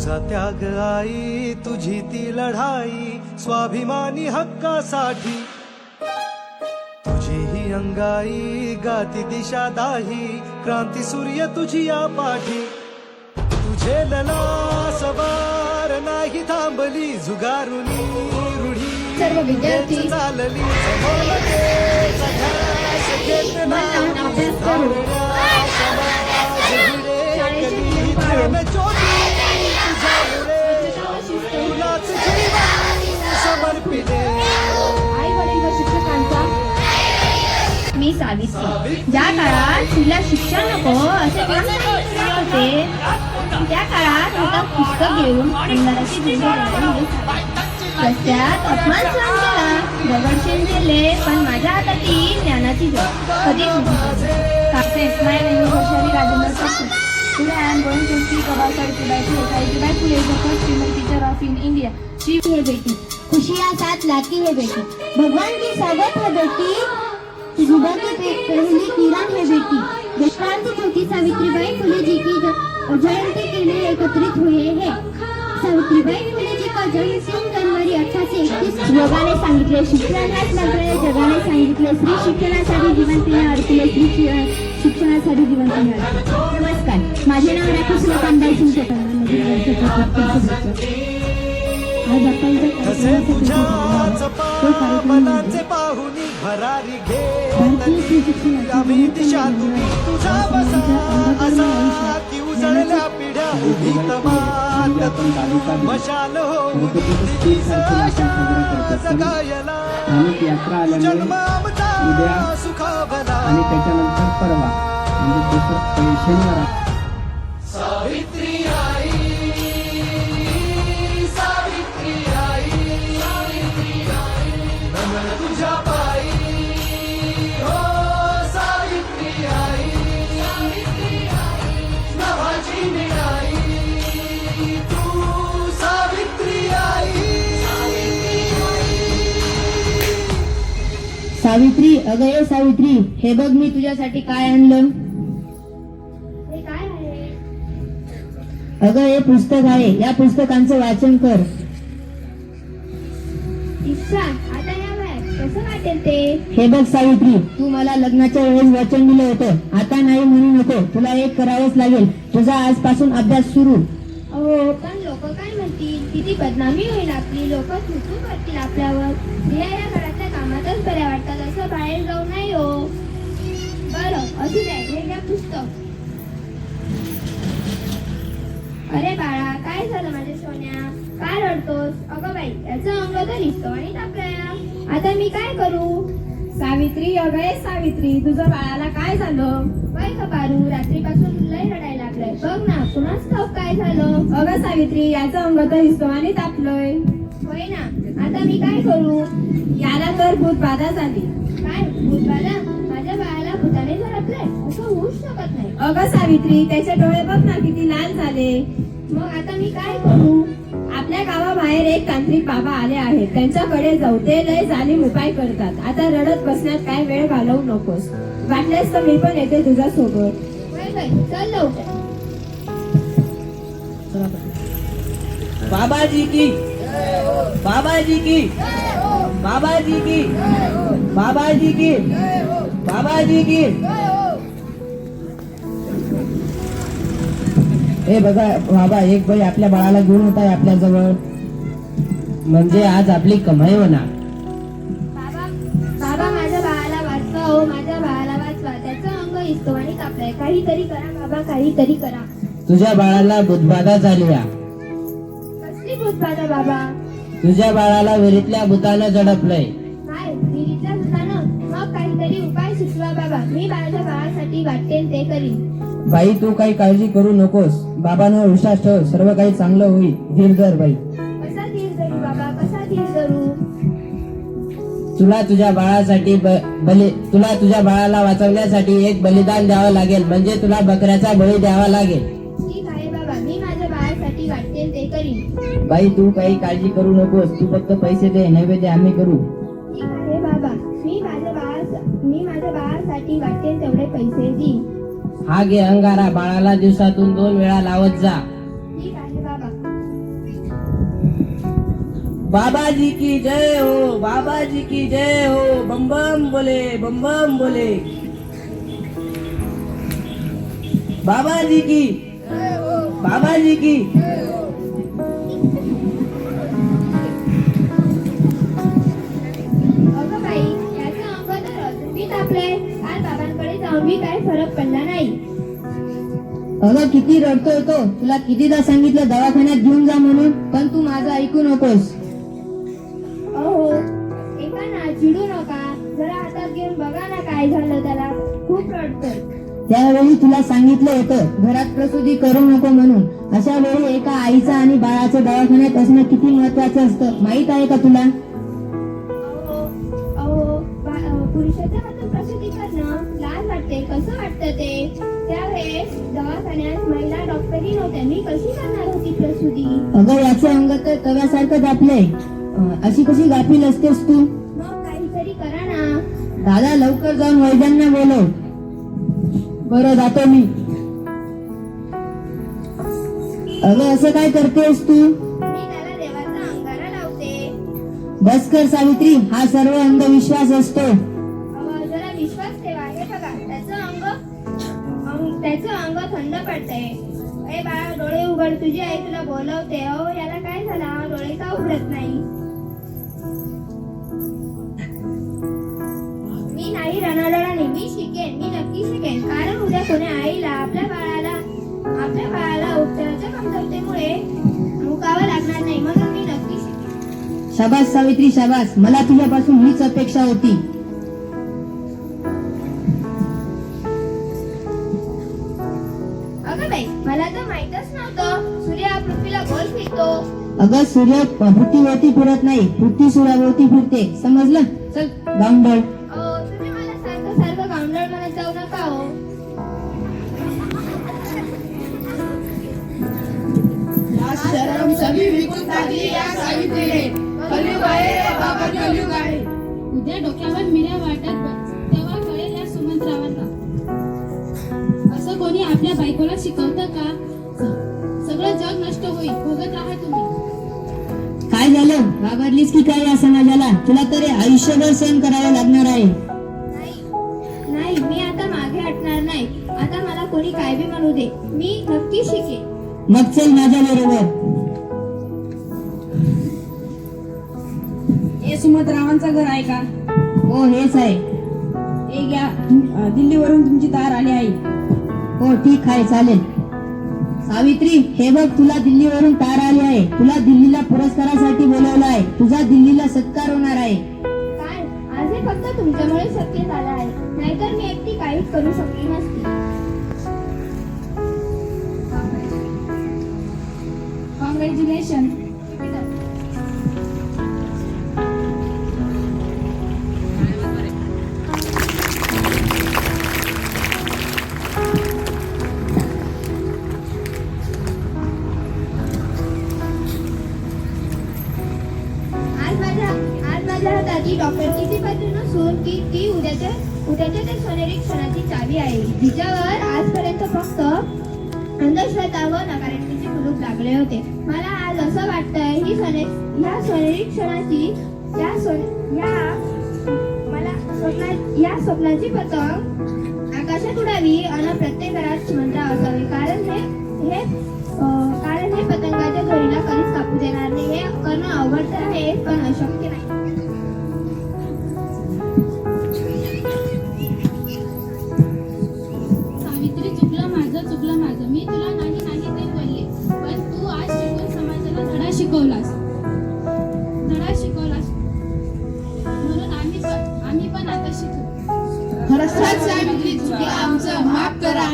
तुझा त्याग आई, तुझी ती लढाई स्वाभिमानी हक्कासाठी, तुझी ही अंगाई गाती दिशा दाही, क्रांती सूर्य तुझी या पाठी, तुझे लला सवार नाही थांबली, झुगारुनी रूढी सर्व विद्यार्थी चालली, समोरतेचा ध्यास घेत नाही, अभ्यास करू. कली जन ज्योती तुझ्यामुळे, तुलाच जीवन समर्पिले. आई वडील व शिक्षकांचा मी सावित्री. ज्या काळात तुला शिक्षण नको असे काम सांगितले होते, त्या काळात हातात पुस्तक घेऊन अंधाराची भिंत रस्त्यात अपमान सहन केला, दगडशेन केले, पण माझ्या हातातील ज्ञानाची ज्योत कधीच कासेस माय नेहमी Varshali Rajendra Thakur. Today I am going to speak about Savitribai Phule. Savitribai Phule is the first female teacher of in India. She है बेटी, खुशियाँ साथ लाती है बेटी, भगवान की स्वागत है बेटी, सुबह की पहली किरण है बेटी. क्रांति ज्योति सावित्रीबाई फुले जी की जयंती के लिए एकत्रित हुए हैं. सावित्रीबाई फुले जी का जन्म 3 जनवरी 1831. योगाने सांगितले शिक्षण हाच मंत्राने जगाने सांगितले, स्त्री शिक्षणासाठी जीवन तिने अडकले, स्त्री शिक्षणासाठी जीवन तिने अडकले. नमस्कार, माझे नाव राखी सुलतानबाई सिंग. आज आपण कसे तुझ्याच पावलांचे पाहुनी भरारी घे, आम्ही दिशा तुम्ही तुझा बसा असा, की उजळल्या पिढ्या उभीत मात मशाल हो जगायला, जन्म आमचा सुखावला. आणि त्याच्यानंतर परवा म्हणजे दुसरं शनिवार. सावित्री आई, सावित्री आई, सावित्री आई, नमन तुझ्या पायी, हो सावित्री आई, सावित्री आई, नवाची निराई, तू सावित्री आई. सावित्री, अगं ये सावित्री, हे बघ मी तुझ्यासाठी काय आणलं. हे काय आहे? अगं हे पुस्तक आहे, या पुस्तकांचं वाचन कर. इच्छा आता या वयात कसं वाटेल ते. हे बघ सावित्री, तू मला लग्नाच्या वेळेस वचन दिलं होतं, आता नाही म्हणू नको, तुला एक करावंच लागेल. तुझा आजपासून अभ्यास सुरू. हो, पण लोक काय म्हणतील, किती बदनामी होईल आपली, लोक थुतू करतील आपल्यावर. स्त्रिया या घरातल्या कामातच बऱ्या वाटतात, असं बाहेर जाऊ नाही हो. बरं असू द्या, हे घ्या पुस्तक. अरे बाळा, काय झालं माझ्या सोन्या, काय रडतोस. अगं बाई, याचं अंग तर दिसतो आणि तापल्या, आता मी काय करू. सावित्री, अगं ये सावित्री, तुझं बाळाला काय झालं. काय का पारू, रात्रीपासून लय रडायला लागलंय, बघ ना, कुणाच ठाऊक काय झालं. अगं सावित्री, याचं अंग तर दिसतो आणि तापलंय. होय ना, आता मी काय करू. याला तर भूतबाधा झाली. काय भूतबाधा, माझ्या बाळाला भूताने झडपलंय, असं होऊच शकत नाही. अगं सावित्री, त्याचे डोळे बघ ना किती लाल झाले. मग आता मी काय करू. आपल्या गावाबाहेर एक तांत्रिक बाबा आले आहेत, त्यांच्याकडे जाऊ, ते लय जालीम उपाय करतात. आता रडत बसण्यात काय वेळ घालवू नकोस, वाटल्यास तर मी पण येते तुझ्या सोबत. चल लवकर. बाबाजी की, बाबाजी की, बाबाजी की, बाबाजी की, बाबाजी की. हे बघा बाबा, एक बाई आपल्या बाळाला घेऊन होत आहे आपल्या जवळ, म्हणजे आज आपली कमाई होणार. बाबा, बाबा माझ्या बाळाला वाचवा, हो माझ्या बाळाला वाचवा, त्याचं अंग दिसतो आणि कापलंय, काहीतरी करा बाबा, काहीतरी करा. तुझ्या बाळाला भूतबाधा झाली. कसली भूतबाधा बाबा. तुझ्या बाळाला विहिरीतल्या भूतानं झडपलंय. काय विहिरीच्या भूतानं. मग काहीतरी उपाय सुचवा बाबा, मी माझ्या बाळासाठी वाटेल ते करीन. बाई, तू काही काळजी करू नकोस, बाबांवर विश्वास ठेव, सर्व काही चांगलं होईल. धीर धर बाई. कसा धीर धरू बाबा, कसा धीर धरू. तुला तुझ्या बाळासाठी तुला तुझ्या बाळाला वाचवण्यासाठी एक बलिदान द्यावं लागेल, म्हणजे तुला बकऱ्याचा बळी द्यावा लागेल. ठीक आहे बाबा, मी माझ्या बाळासाठी वाटेल ते करीन. बाई, तू काही काळजी करू नकोस, तू फक्त पैसे दे, नैवेद्य आम्ही करू. ठीक आहे बाबा, मी माझ्या बाळासाठी वाटेल तेवढे पैसे देईन. हा घे अंगारा, बाळाला दिवसातून 2 वेळा लावत जा. ठीक आहे बाबा. बाबाजी की जय हो, बाबाजी की जय हो, बम बम बोले, बम बम बोले. बाबाजी की, बाबाजी की. अगं बाई, याचं अंग तर अजूनही तापलंय. काल बाबांकडे जाऊन मी काय फरक पडला नाही. अगं किती रडतोय तो, तुला कितीदा सांगितलं दवाखान्यात घेऊन जा म्हणून, पण तू माझं ऐकू नकोस. अहो, एका ना चिडू नका. जरा हातात घेऊन बघा ना काय झालं त्याला. खूप रडतोय. त्यावेळी तुला सांगितलं होतं घरात प्रसूती करू नको म्हणून. अशा वेळी एका आईचं आणि बाळाचं दवाखान्यात असणं किती महत्वाचं असतं माहित आहे का तुला? पुरुषाच्या हातून प्रसूती करणं लाज वाटते. कसं वाटतं ते? त्यावेळेस दवाखान्यात महिला डॉक्टरही नव्हत्या. मी कशी करणार होती प्रसूती? अगं याचं अंग तर तव्यासारखं दापलंय. अशी कशी गाफील असतेस तू? मग काहीतरी करा ना. दादा लवकर जाऊन वैद्यांना बोलव. बरं जातो मी. अगं असं काय करतेस तू? मी त्याला देवाचा अंगारा लावते. बस कर सावित्री, हा सर्व अंधविश्वास असतो. जरा विश्वास ठेवा. हे बघा त्याचं अंग थंड पडतंय. ए बाळा डोळे उघड, तुझी आई तुला बोलवते. अहो याला काय झालं? हा डोळे का उघडत नाही? मी नाही रणारणाने. मी शिकेन. मी नक्की शिकेन. कारण उद्या कोणी आईला आपल्या बाळाला उपचाराच्या कमतरतेमुळे मुकावं लागणार नाही. म्हणून मी नक्की शिकेन. शाबास सावित्री शाबास, मला तुझ्यापासून हीच अपेक्षा होती. अगं बाई, मला तर माहीतच नव्हतं सूर्य हा पृथ्वीला गोल फिरतो. अगं सूर्य पृथ्वीवरती फिरत नाही, पृथ्वी सूर्यावरती फिरते. समजलं? चल गावंढळ. तुम्ही मला सारखं सारखं गावंढळ म्हणत जाऊ नका हो. शरम सभी विकून टाकली या सावित्रीने. कलियुग आहे रे बाबा, कलियुग आहे. उद्या डोक्यावर मिऱ्या वाटत तेव्हा कळेल या सुमंत्रावांना. असं कोणी आपल्या बायकोला शिकवतं का? सगळं जग नष्ट होईल. बघत राहा तुम्ही. काय झालं? घाबरलीस की काय या समाजाला? तुला तरी आयुष्यभर सहन करावं लागणार आहे. नाही, मी आता मागे हटणार नाही. आता मला कोणी काय बी म्हणू दे. मी नक्की शिकेन. मग चल माझ्या बरोबर. हे सुमंतरावांचं घर आहे का? हो हेच आहे. हे घ्या, दिल्लीवरून तुमची तार आली आहे. हो ठीक आहे चालेल. सावित्री हे बघ, तुला दिल्लीवरून तार आली आहे. तुला दिल्लीला पुरस्कारासाठी बोलवलं आहे. तुझा दिल्लीला सत्कार होणार आहे. काय? आज हे फक्त तुमच्यामुळे शक्य झालं आहे. नाहीतर मी एकटी काहीच करू शकली नसती. कॉंग्रॅच्युलेशन. आज माझ्या हाताची डॉक्टरची पत्र नसून ती उद्याच्या ते सोनेरी क्षणाची चावी आहे. जिच्यावर आजपर्यंत फक्त अंधश्रद्धा व नकारात्मकतेचे कुलूप लागले होते. मला आज असं वाटतंय ह्या सोनेरी क्षणाची या स्वप्नाची पतंग आकाशात उडावी आणि प्रत्येक घरात सुमंत्रा असावी. कारण हे पतंगाच्या दोरीला कधीच कापू देणार नाही. हे करणं अवघड तर आहे, पण अशक्य नाही. सावित्री चुकलं माझं. मी तुला नाही ते बोलले. पण तू आज शिकून समाजाला धडा शिकवलास. म्हणून आम्ही पण आता शिकू. खरंच सावित्री, चुकलं आमचं, माफ करा.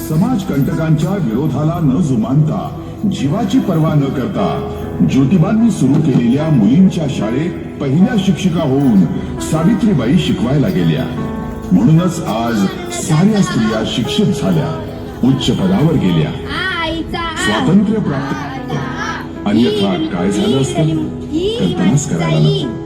समाज कंटकांच्या विरोधाला न जुमानता, जीवाची पर्वा न करता ज्योतिबांनी सुरू केलेल्या मुलींच्या शाळेत पहिल्या शिक्षिका होऊन सावित्रीबाई शिकवायला गेल्या. म्हणूनच आज साऱ्या स्त्रिया शिक्षित झाल्या, उच्च पदावर गेल्या. आईचा स्वातंत्र्य प्राप्त अन्यथा काय झालं असतं कल्पनाच करायला नको.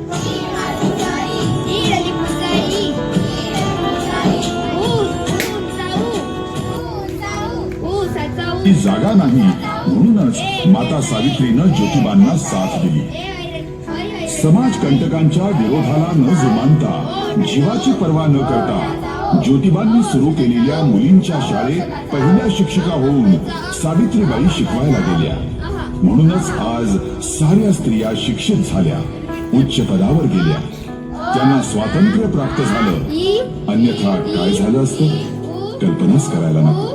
ही जागा नाही म्हणूनच माता सावित्रीनं ज्योतिबांना साथ दिली. समाज कंटकांच्या विरोधाला न जुमानता जीवाची पर्वा न करता ज्योतिबांनी सुरू केलेल्या मुलींच्या शाळेत पहिल्या शिक्षिका होऊन सावित्रीबाई शिकवायला गेल्या. म्हणूनच आज साऱ्या स्त्रिया शिक्षित झाल्या, उच्च पदावर गेल्या, त्यांना स्वातंत्र्य प्राप्त झालं. अन्यथा काय झालं असतं कल्पनाच करायला नको.